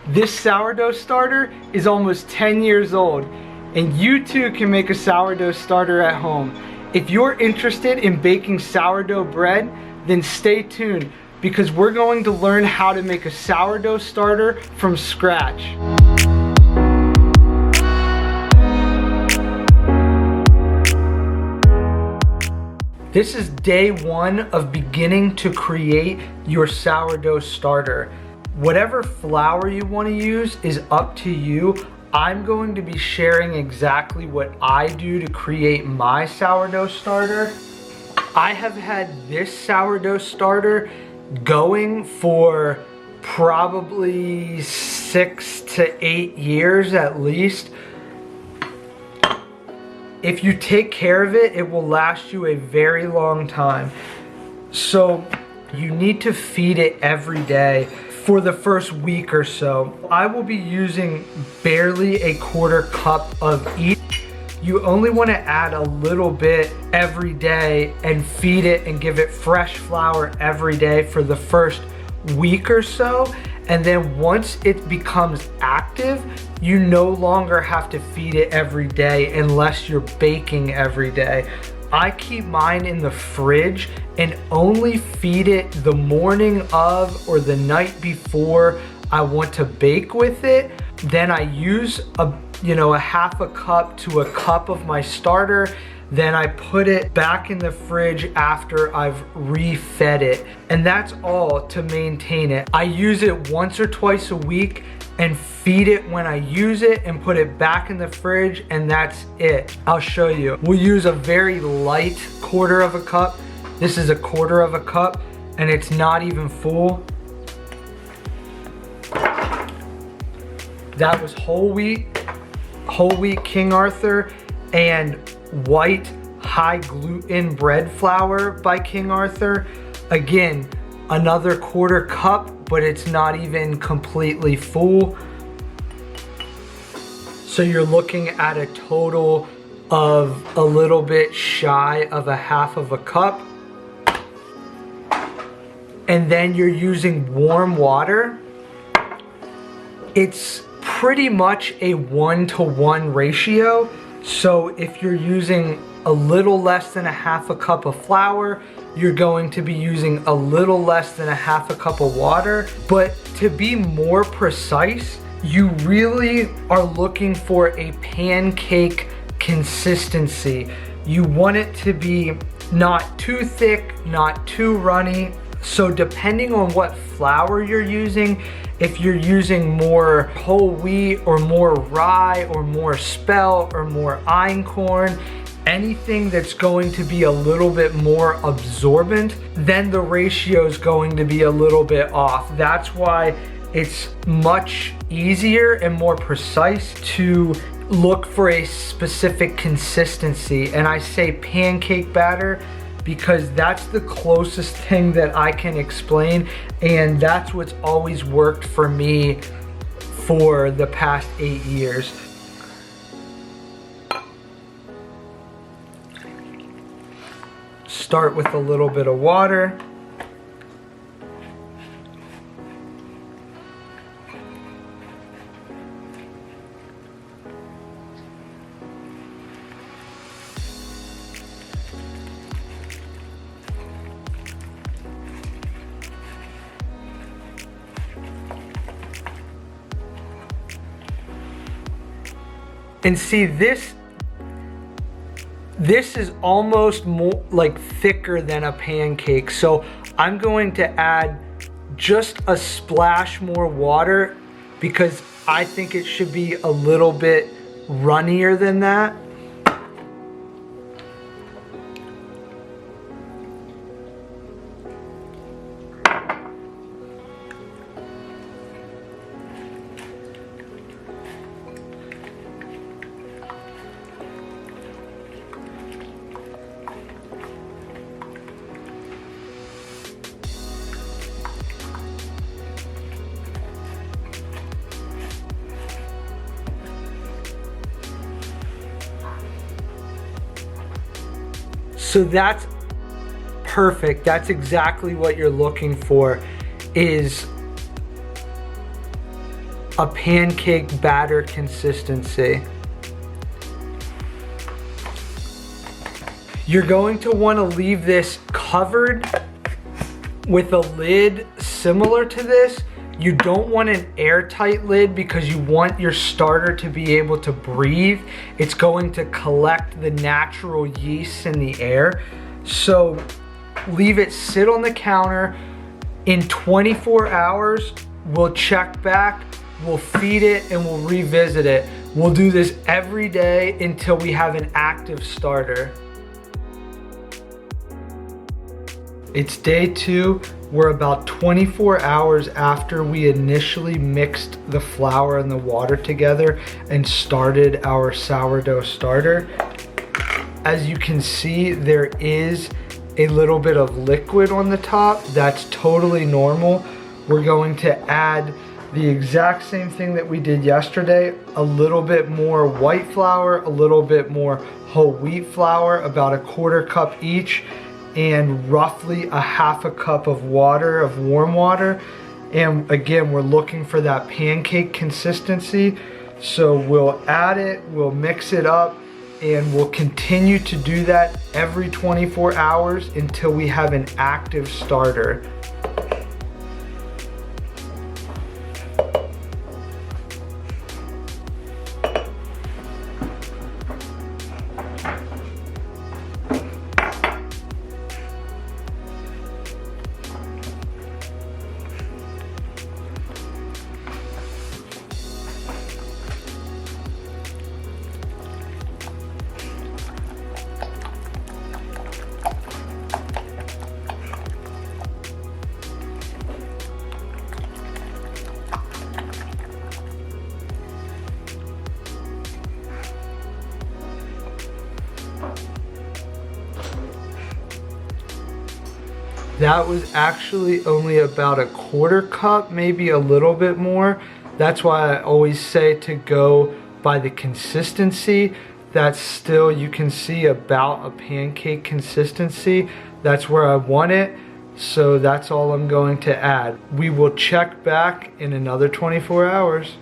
This sourdough starter is almost 10 years old, and you too can make a sourdough starter at home. If you're interested in baking sourdough bread, then stay tuned because we're going to learn how to make a sourdough starter from scratch. This is day one of beginning to create your sourdough starter. Whatever flour you want to use is up to you. I'm going to be sharing exactly what I do to create my sourdough starter. I have had this sourdough starter going for probably 6 to 8 years at least. If you take care of it, it will last you a very long time. So you need to feed it every day for the first week or so. I will be using barely a 1/4 cup of each. You only want to add a little bit every day and feed it and give it fresh flour every day for the first week or so. And then once it becomes active, you no longer have to feed it every day unless you're baking every day. I keep mine in the fridge and only feed it the morning of or the night before I want to bake with it. Then I use a 1/2 cup to a cup of my starter. Then I put it back in the fridge after I've refed it. And that's all to maintain it. I use it once or twice a week and feed it when I use it and put it back in the fridge, and that's it. I'll show you. We'll use a very light 1/4 cup. This is a 1/4 cup and it's not even full. That was whole wheat King Arthur and white high gluten bread flour by King Arthur. Again, another 1/4 cup, but it's not even completely full. So you're looking at a total of a little bit shy of a 1/2 cup. And then you're using warm water. It's pretty much a 1-to-1 ratio. So if you're using a little less than a 1/2 cup of flour, you're going to be using a little less than a 1/2 cup of water. But to be more precise, you really are looking for a pancake consistency. You want it to be not too thick, not too runny. So depending on what flour you're using, if you're using more whole wheat or more rye or more spelt or more einkorn, anything that's going to be a little bit more absorbent, then the ratio is going to be a little bit off. That's why it's much easier and more precise to look for a specific consistency. And I say pancake batter because that's the closest thing that I can explain, and that's what's always worked for me for the past 8 years. Start with a little bit of water. And see, this is almost more like thicker than a pancake. So I'm going to add just a splash more water because I think it should be a little bit runnier than that. So that's perfect. That's exactly what you're looking for, is a pancake batter consistency. You're going to want to leave this covered with a lid similar to this. You don't want an airtight lid because you want your starter to be able to breathe. It's going to collect the natural yeast in the air. So leave it sit on the counter. In 24 hours, we'll check back, we'll feed it, and we'll revisit it. We'll do this every day until we have an active starter. It's day 2. We're about 24 hours after we initially mixed the flour and the water together and started our sourdough starter. As you can see, there is a little bit of liquid on the top. That's totally normal. We're going to add the exact same thing that we did yesterday, a little bit more white flour, a little bit more whole wheat flour, about 1/4 cup each, and roughly 1/2 cup of water, of warm water. And again, we're looking for that pancake consistency. So we'll add it, we'll mix it up, and we'll continue to do that every 24 hours until we have an active starter. That was actually only about 1/4 cup, maybe a little bit more. That's why I always say to go by the consistency. That's still, you can see, about a pancake consistency. That's where I want it. So that's all I'm going to add. We will check back in another 24 hours.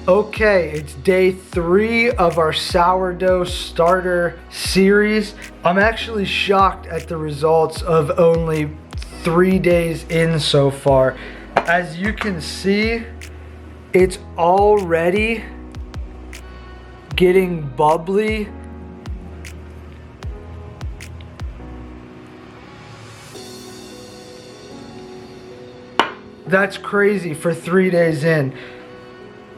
Okay, it's day 3 of our sourdough starter series. I'm actually shocked at the results of only 3 days in so far. As you can see, it's already getting bubbly. That's crazy for 3 days in.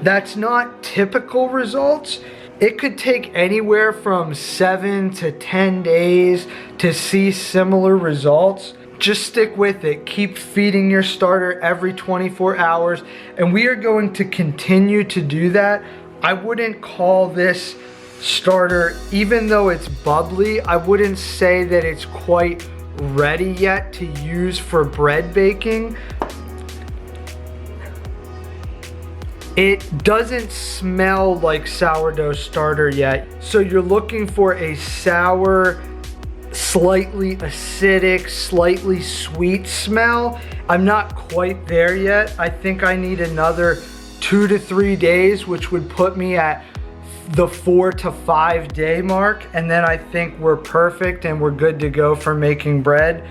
That's not typical results. It could take anywhere from 7 to 10 days to see similar results. Just stick with it. Keep feeding your starter every 24 hours, and we are going to continue to do that. I wouldn't call this starter, even though it's bubbly, I wouldn't say that it's quite ready yet to use for bread baking. It doesn't smell like sourdough starter yet. So you're looking for a sour, slightly acidic, slightly sweet smell. I'm not quite there yet. I think I need another 2 to 3 days, which would put me at the 4 to 5 day mark. And then I think we're perfect and we're good to go for making bread.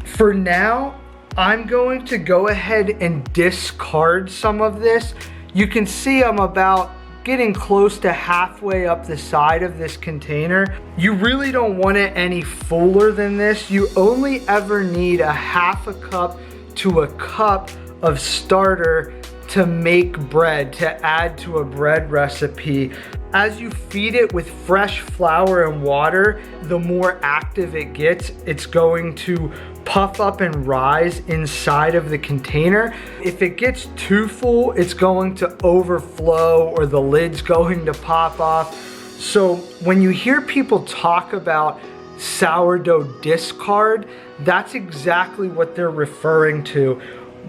For now, I'm going to go ahead and discard some of this. You can see I'm about getting close to halfway up the side of this container. You really don't want it any fuller than this. You only ever need 1/2 cup to 1 cup of starter to make bread, to add to a bread recipe. As you feed it with fresh flour and water, the more active it gets, it's going to puff up and rise inside of the container. If it gets too full, it's going to overflow or the lid's going to pop off. So when you hear people talk about sourdough discard, that's exactly what they're referring to.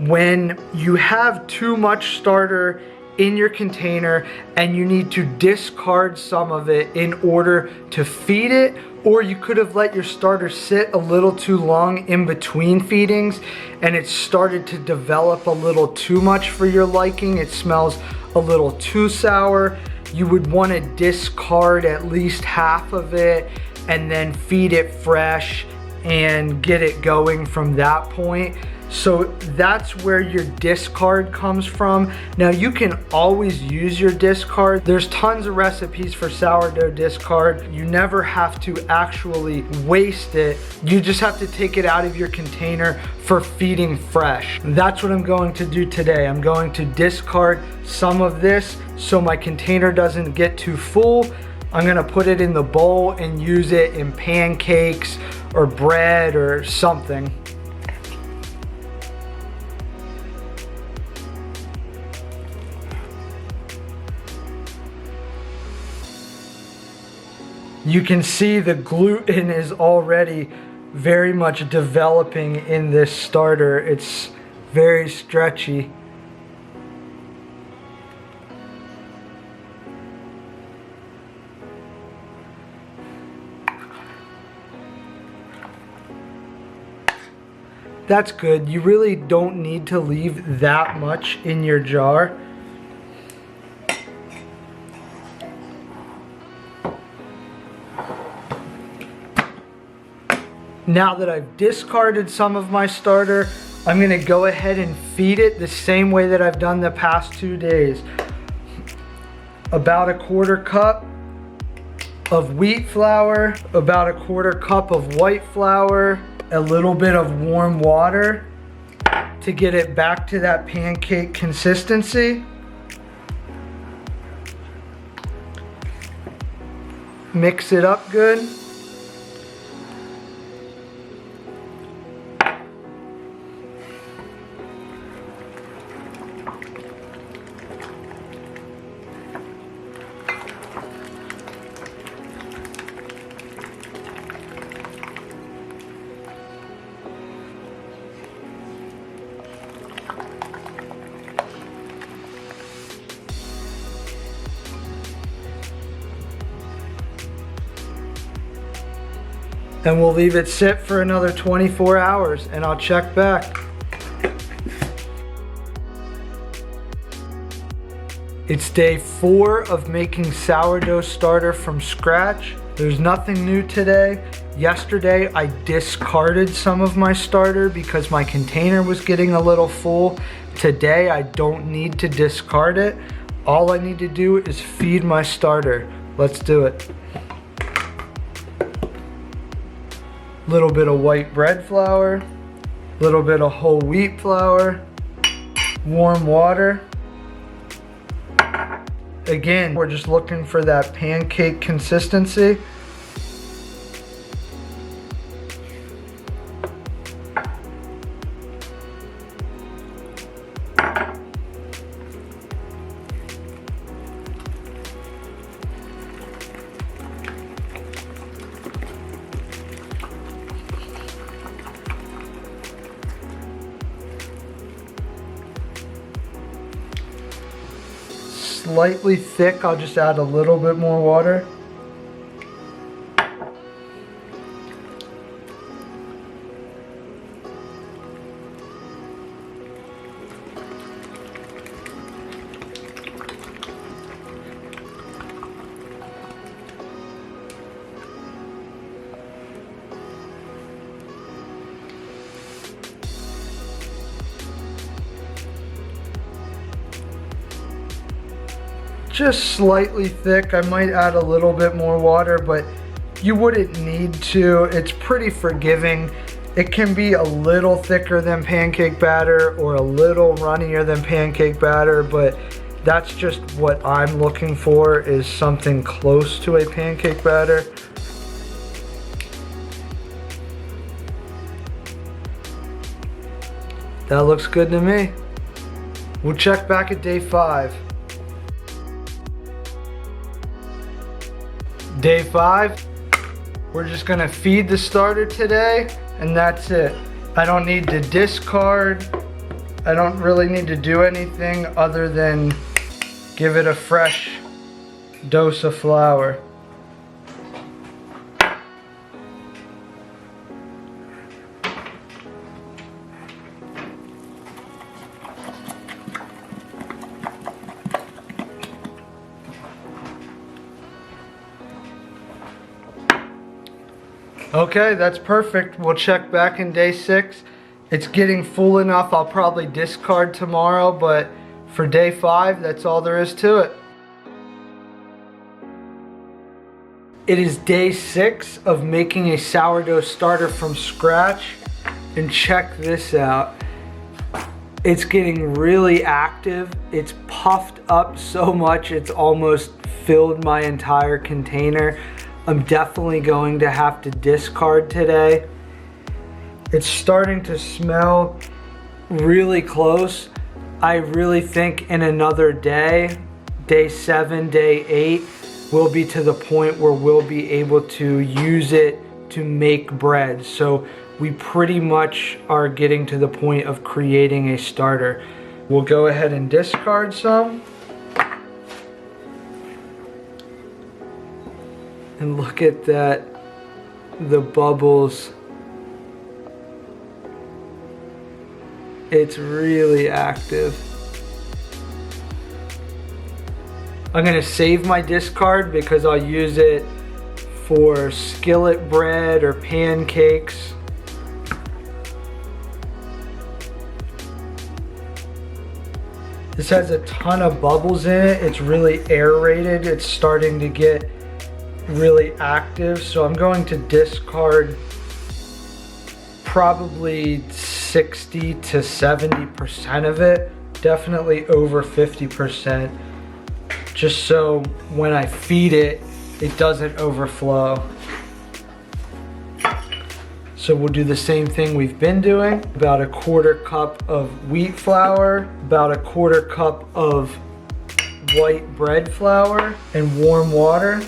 When you have too much starter in your container, and you need to discard some of it in order to feed it. Or you could have let your starter sit a little too long in between feedings and it started to develop a little too much for your liking. It smells a little too sour. You would want to discard at least half of it and then feed it fresh and get it going from that point. So that's where your discard comes from. Now you can always use your discard. There's tons of recipes for sourdough discard. You never have to actually waste it. You just have to take it out of your container for feeding fresh. That's what I'm going to do today. I'm going to discard some of this so my container doesn't get too full. I'm gonna put it in the bowl and use it in pancakes or bread or something. You can see the gluten is already very much developing in this starter. It's very stretchy. That's good. You really don't need to leave that much in your jar. Now that I've discarded some of my starter, I'm gonna go ahead and feed it the same way that I've done the past 2 days. About a 1/4 cup of wheat flour, about a 1/4 cup of white flour, a little bit of warm water to get it back to that pancake consistency. Mix it up good. And we'll leave it sit for another 24 hours and I'll check back. It's day 4 of making sourdough starter from scratch. There's nothing new today. Yesterday I discarded some of my starter because my container was getting a little full. Today I don't need to discard it. All I need to do is feed my starter. Let's do it. Little bit of white bread flour, little bit of whole wheat flour, warm water. Again, we're just looking for that pancake consistency. Slightly thick, I'll just add a little bit more water. Just slightly thick. I might add a little bit more water, but you wouldn't need to. It's pretty forgiving. It can be a little thicker than pancake batter or a little runnier than pancake batter, but that's just what I'm looking for, is something close to a pancake batter. That looks good to me. We'll check back at day 5. Day 5, we're just gonna feed the starter today, and that's it. I don't need to discard. I don't really need to do anything other than give it a fresh dose of flour. Okay, that's perfect. We'll check back in day 6. It's getting full enough. I'll probably discard tomorrow, but for day 5, that's all there is to it. It is day 6 of making a sourdough starter from scratch, and check this out. It's getting really active. It's puffed up so much it's almost filled my entire container. I'm definitely going to have to discard today. It's starting to smell really close. I really think in another day, day 7, day 8, we'll be to the point where we'll be able to use it to make bread. So we pretty much are getting to the point of creating a starter. We'll go ahead and discard some. And look at that, the bubbles. It's really active. I'm gonna save my discard because I'll use it for skillet bread or pancakes. This has a ton of bubbles in it. It's really aerated. It's starting to get really active, so I'm going to discard probably 60 to 70% of it, definitely over 50%, just so when I feed it, it doesn't overflow. So we'll do the same thing we've been doing. About a 1/4 cup of wheat flour, about a 1/4 cup of white bread flour, and warm water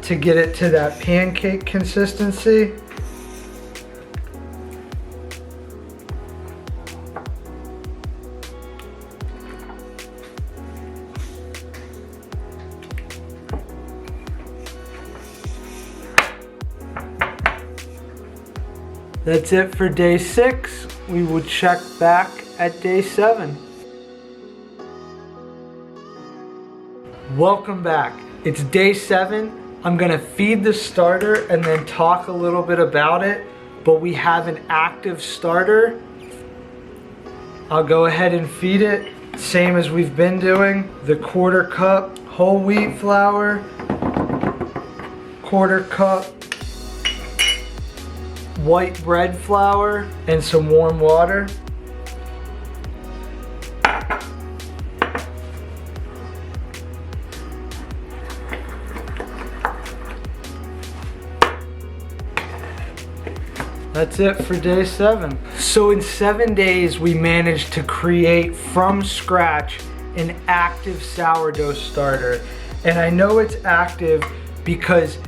to get it to that pancake consistency. That's it for day 6. We will check back at day 7. Welcome back. It's day 7. I'm gonna feed the starter and then talk a little bit about it, but we have an active starter. I'll go ahead and feed it, same as we've been doing. The 1/4 cup whole wheat flour, 1/4 cup white bread flour, and some warm water. That's it for day 7. So in 7 days, we managed to create from scratch an active sourdough starter. And I know it's active because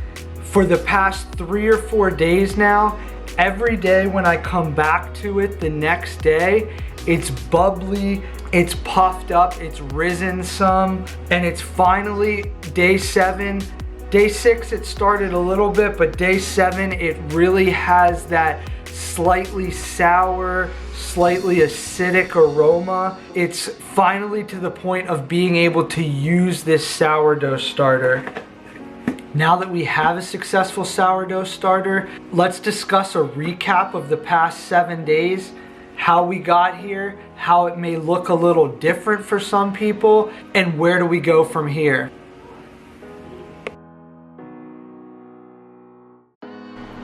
for the past 3 or 4 days now, every day when I come back to it the next day, it's bubbly, it's puffed up, it's risen some, and it's finally day 7. Day 6, it started a little bit, but day 7, it really has that slightly sour, slightly acidic aroma. It's finally to the point of being able to use this sourdough starter. Now that we have a successful sourdough starter, let's discuss a recap of the past 7 days, how we got here, how it may look a little different for some people, and where do we go from here.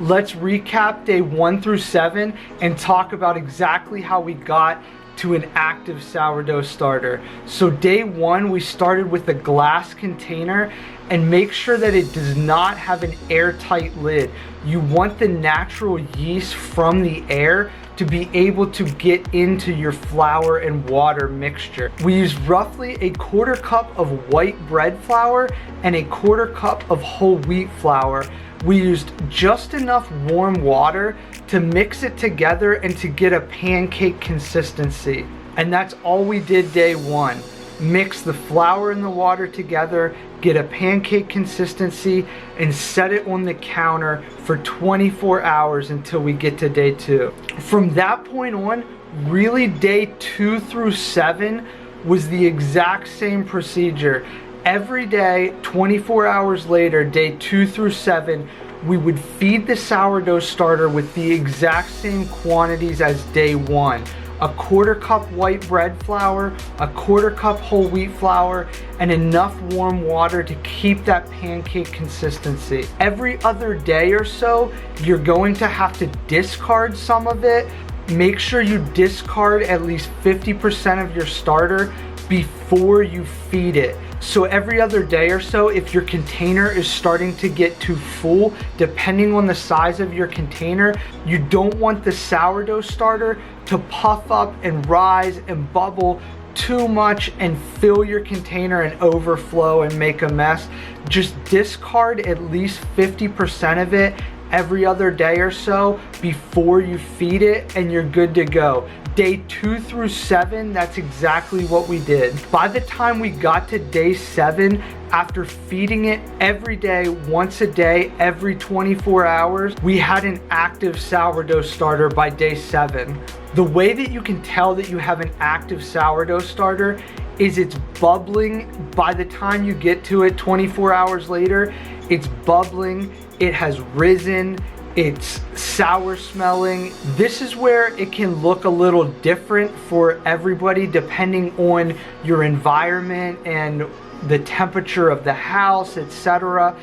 Let's recap day 1 through 7 and talk about exactly how we got to an active sourdough starter. So day 1, we started with a glass container, and make sure that it does not have an airtight lid. You want the natural yeast from the air to be able to get into your flour and water mixture. We used roughly a 1/4 cup of white bread flour and a 1/4 cup of whole wheat flour. We used just enough warm water to mix it together and to get a pancake consistency. And that's all we did day one. Mix the flour and the water together, get a pancake consistency, and set it on the counter for 24 hours until we get to day 2. From that point on, really day 2 through 7 was the exact same procedure. Every day, 24 hours later, day 2 through 7, we would feed the sourdough starter with the exact same quantities as day 1. A 1/4 cup white bread flour, a 1/4 cup whole wheat flour, and enough warm water to keep that pancake consistency. Every other day or so, you're going to have to discard some of it. Make sure you discard at least 50% of your starter before you feed it. So every other day or so, if your container is starting to get too full, depending on the size of your container, you don't want the sourdough starter to puff up and rise and bubble too much and fill your container and overflow and make a mess. Just discard at least 50% of it every other day or so before you feed it, and you're good to go. Day 2 through 7, that's exactly what we did. By the time we got to day 7, after feeding it every day, once a day, every 24 hours, we had an active sourdough starter by day 7. The way that you can tell that you have an active sourdough starter is it's bubbling by the time you get to it 24 hours later. It's bubbling, it has risen, it's sour smelling. This is where it can look a little different for everybody depending on your environment and the temperature of the house, etc.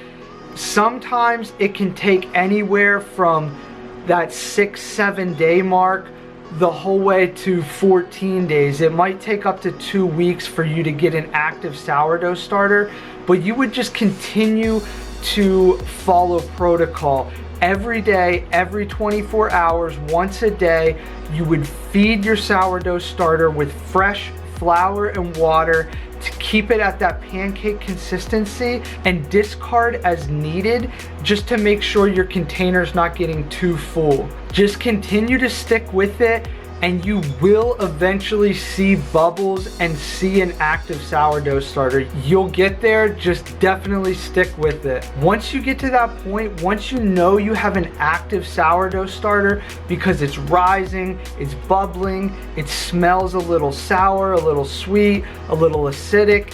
Sometimes it can take anywhere from that 6-7 day mark the whole way to 14 days. It might take up to 2 weeks for you to get an active sourdough starter, but you would just continue to follow protocol. Every day, every 24 hours, once a day, you would feed your sourdough starter with fresh flour and water to keep it at that pancake consistency, and discard as needed just to make sure your container's not getting too full. Just continue to stick with it and you will eventually see bubbles and see an active sourdough starter. You'll get there, just definitely stick with it. Once you get to that point, once you know you have an active sourdough starter because it's rising, it's bubbling, it smells a little sour, a little sweet, a little acidic.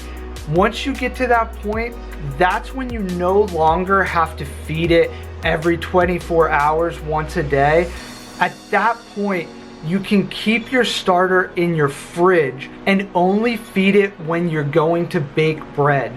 Once you get to that point, that's when you no longer have to feed it every 24 hours, once a day. At that point, you can keep your starter in your fridge and only feed it when you're going to bake bread.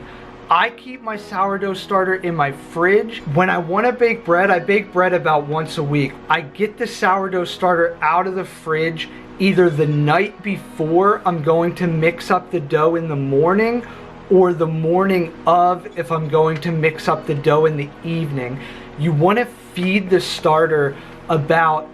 I keep my sourdough starter in my fridge. When I want to bake bread, I bake bread about once a week. I get the sourdough starter out of the fridge either the night before I'm going to mix up the dough in the morning, or the morning of if I'm going to mix up the dough in the evening. You want to feed the starter about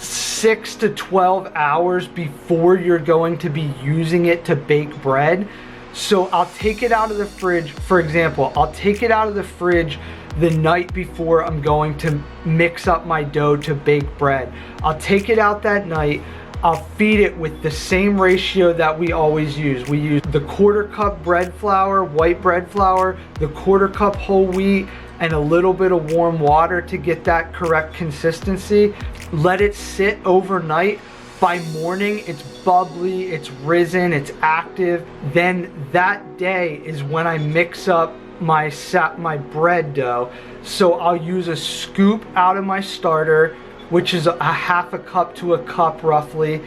6 to 12 hours before you're going to be using it to bake bread. So I'll take it out of the fridge. For example, I'll take it out of the fridge the night before I'm going to mix up my dough to bake bread. I'll take it out that night. I'll feed it with the same ratio that we always use. We use the 1/4 cup bread flour, white bread flour, the 1/4 cup whole wheat, and a little bit of warm water to get that correct consistency. Let it sit overnight. By morning, it's bubbly, it's risen, it's active. Then that day is when I mix up my bread dough. So I'll use a scoop out of my starter, which is a 1/2 cup to a cup roughly.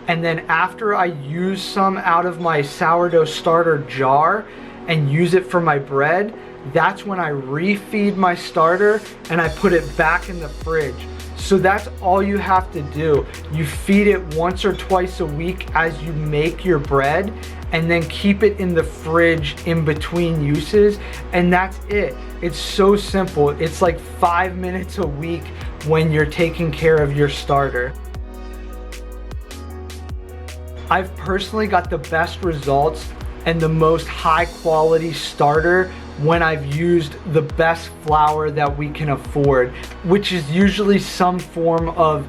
And then after I use some out of my sourdough starter jar and use it for my bread, that's when I refeed my starter and I put it back in the fridge. So that's all you have to do. You feed it once or twice a week as you make your bread, and then keep it in the fridge in between uses, and that's it. It's so simple. It's like 5 minutes a week when you're taking care of your starter. I've personally got the best results and the most high quality starter when I've used the best flour that we can afford, which is usually some form of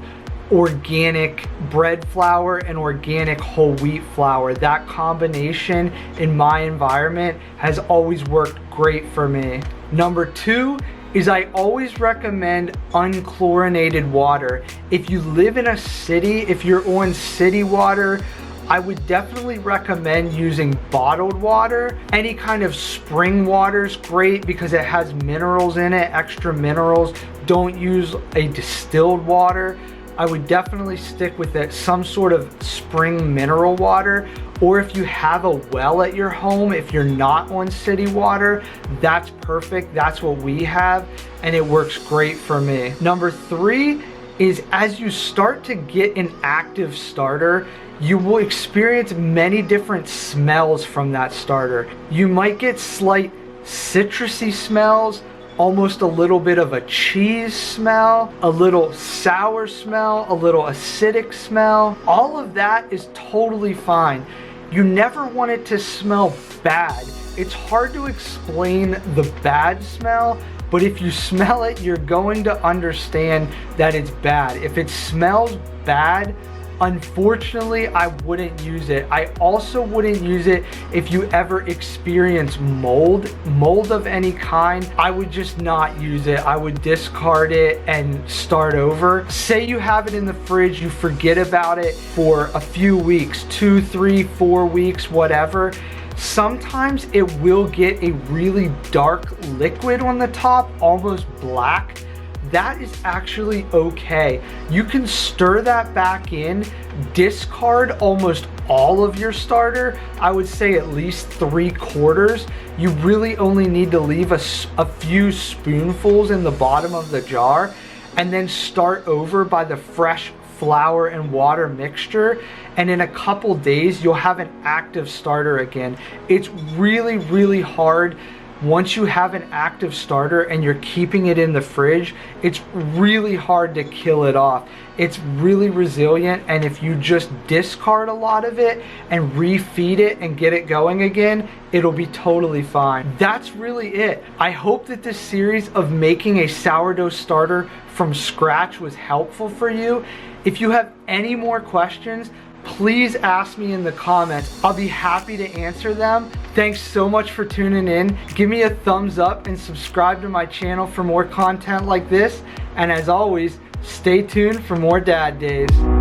organic bread flour and organic whole wheat flour. That combination in my environment has always worked great for me. Number 2 is I always recommend unchlorinated water. If you live in a city, if you're on city water, I would definitely recommend using bottled water. Any kind of spring water is great because it has minerals in it, extra minerals. Don't use a distilled water. I would definitely stick with it, some sort of spring mineral water. Or if you have a well at your home, if you're not on city water, that's perfect. That's what we have, and it works great for me. Number 3 is as you start to get an active starter, you will experience many different smells from that starter. You might get slight citrusy smells, almost a little bit of a cheese smell, a little sour smell, a little acidic smell. All of that is totally fine. You never want it to smell bad. It's hard to explain the bad smell, but if you smell it, you're going to understand that it's bad. If it smells bad, unfortunately, I wouldn't use it. I also wouldn't use it if you ever experience mold of any kind. I would just not use it. I would discard it and start over. Say you have it in the fridge, you forget about it for a few weeks, 2, 3, 4 weeks, whatever. Sometimes it will get a really dark liquid on the top, almost black. That is actually okay. You can stir that back in, discard almost all of your starter. I would say at least 3/4. You really only need to leave a few spoonfuls in the bottom of the jar and then start over by the fresh flour and water mixture, and in a couple days you'll have an active starter again. It's really, really hard. Once you have an active starter and you're keeping it in the fridge, it's really hard to kill it off. It's really resilient, and if you just discard a lot of it and refeed it and get it going again, it'll be totally fine. That's really it. I hope that this series of making a sourdough starter from scratch was helpful for you. If you have any more questions, please ask me in the comments. I'll be happy to answer them. Thanks so much for tuning in. Give me a thumbs up and subscribe to my channel for more content like this. And as always, stay tuned for more dad days.